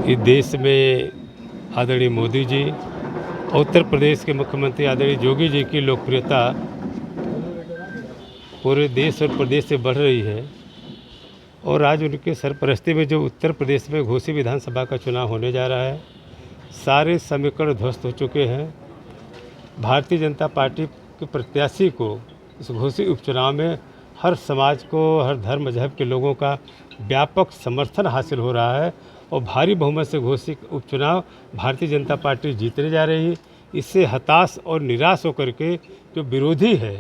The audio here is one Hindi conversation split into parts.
इस देश में आदरणीय मोदी जी, उत्तर प्रदेश के मुख्यमंत्री आदरणीय योगी जी की लोकप्रियता पूरे देश और प्रदेश से बढ़ रही है। और आज उनके सरपरस्ती में जो उत्तर प्रदेश में घोसी विधानसभा का चुनाव होने जा रहा है, सारे समीकरण ध्वस्त हो चुके हैं। भारतीय जनता पार्टी के प्रत्याशी को इस घोसी उपचुनाव में हर समाज को, हर धर्म मजहब के लोगों का व्यापक समर्थन हासिल हो रहा है और भारी बहुमत से घोसी उपचुनाव भारतीय जनता पार्टी जीतने जा रही है। इससे हताश और निराश होकर के जो विरोधी है,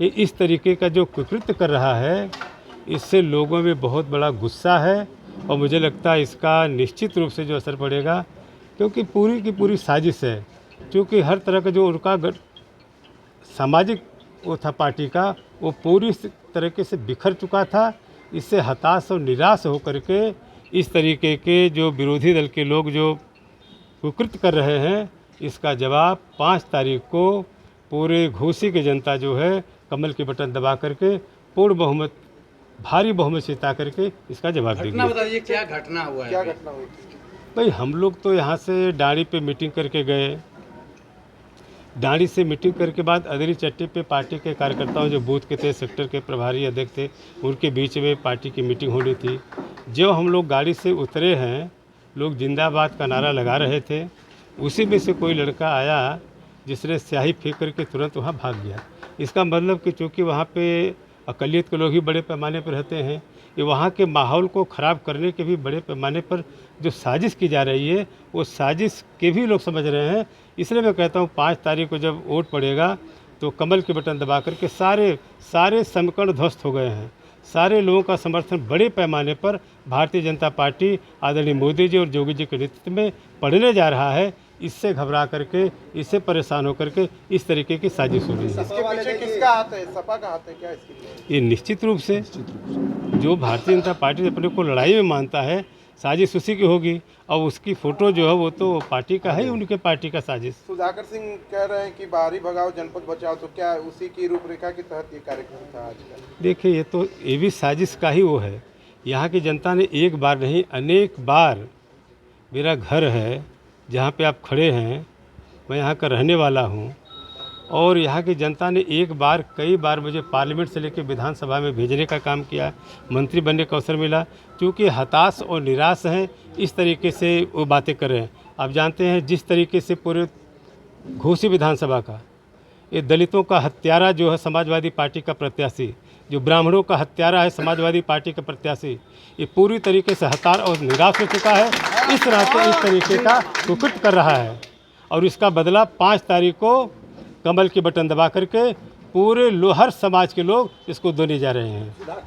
ये इस तरीके का जो कुकृत्य कर रहा है, इससे लोगों में बहुत बड़ा गुस्सा है और मुझे लगता है इसका निश्चित रूप से जो असर पड़ेगा, क्योंकि पूरी की पूरी साजिश है। क्योंकि हर तरह का जो उनका सामाजिक वो था पार्टी का, वो पूरी तरीके से बिखर चुका था। इससे हताश और निराश होकर के इस तरीके के जो विरोधी दल के लोग जो कुकृत्य कर रहे हैं, इसका जवाब 5 तारीख को पूरे घोसी की जनता जो है कमल के बटन दबा करके पूर्ण बहुमत, भारी बहुमत से जिता करके इसका जवाब देंगे। घटना बताइए, क्या घटना हुआ है? क्या घटना हुई? भाई हम लोग तो यहाँ से डांडी पे मीटिंग करके गए। डांडी से मीटिंग करके बाद अदरी चट्टी पे पार्टी के कार्यकर्ताओं जो बूथ के थे, सेक्टर के प्रभारी अध्यक्ष थे, उनके बीच में पार्टी की मीटिंग होनी थी। जो हम लोग गाड़ी से उतरे हैं, लोग जिंदाबाद का नारा लगा रहे थे। उसी में से कोई लड़का आया जिसने स्याही फेंक करके तुरंत वहाँ भाग गया। इसका मतलब कि चूँकि वहाँ पे अक़लियत के लोग ही बड़े पैमाने पर रहते हैं, ये वहाँ के माहौल को ख़राब करने के भी बड़े पैमाने पर जो साजिश की जा रही है, वो साजिश के भी लोग समझ रहे हैं। इसलिए मैं कहता हूँ 5 तारीख को जब वोट पड़ेगा तो कमल के बटन दबा करके सारे समीकरण ध्वस्त हो गए हैं। सारे लोगों का समर्थन बड़े पैमाने पर भारतीय जनता पार्टी आदरणीय मोदी जी और योगी जी के नेतृत्व में पड़ने जा रहा है। इससे घबरा करके, इससे परेशान होकर के इस तरीके की साजिश हो रही है। इसके पीछे किसका हाथ है? सपा का हाथ है क्या इसके पीछे? ये निश्चित रूप से जो भारतीय जनता पार्टी अपने को लड़ाई में मानता है, साजिश उसी की होगी। और उसकी फ़ोटो जो है वो तो पार्टी का है ही, उनके पार्टी का साजिश। सुधाकर सिंह कह रहे हैं कि बाहरी भगाओ जनपद बचाओ, तो क्या उसी की रूपरेखा के तहत ये कार्यक्रम था आज का? देखिए, ये भी साजिश का ही वो है। यहाँ की जनता ने एक बार नहीं, अनेक बार, मेरा घर है जहाँ पे आप खड़े हैं, मैं यहाँ का रहने वाला हूँ, और यहाँ की जनता ने एक बार, कई बार मुझे पार्लियामेंट से लेकर विधानसभा में भेजने का काम किया, मंत्री बनने का अवसर मिला। क्योंकि हताश और निराश हैं, इस तरीके से वो बातें कर रहे हैं। आप जानते हैं जिस तरीके से पूरे घोसी विधानसभा का ये दलितों का हत्यारा जो है समाजवादी पार्टी का प्रत्याशी, जो ब्राह्मणों का हत्यारा है समाजवादी पार्टी का प्रत्याशी, ये पूरी तरीके से हताश और निराश हो चुका है। इस नाते इस तरीके का कुकृत्य कर रहा है और इसका बदला 5 तारीख को कमल के बटन दबा करके पूरे हर समाज के लोग इसको देने जा रहे हैं।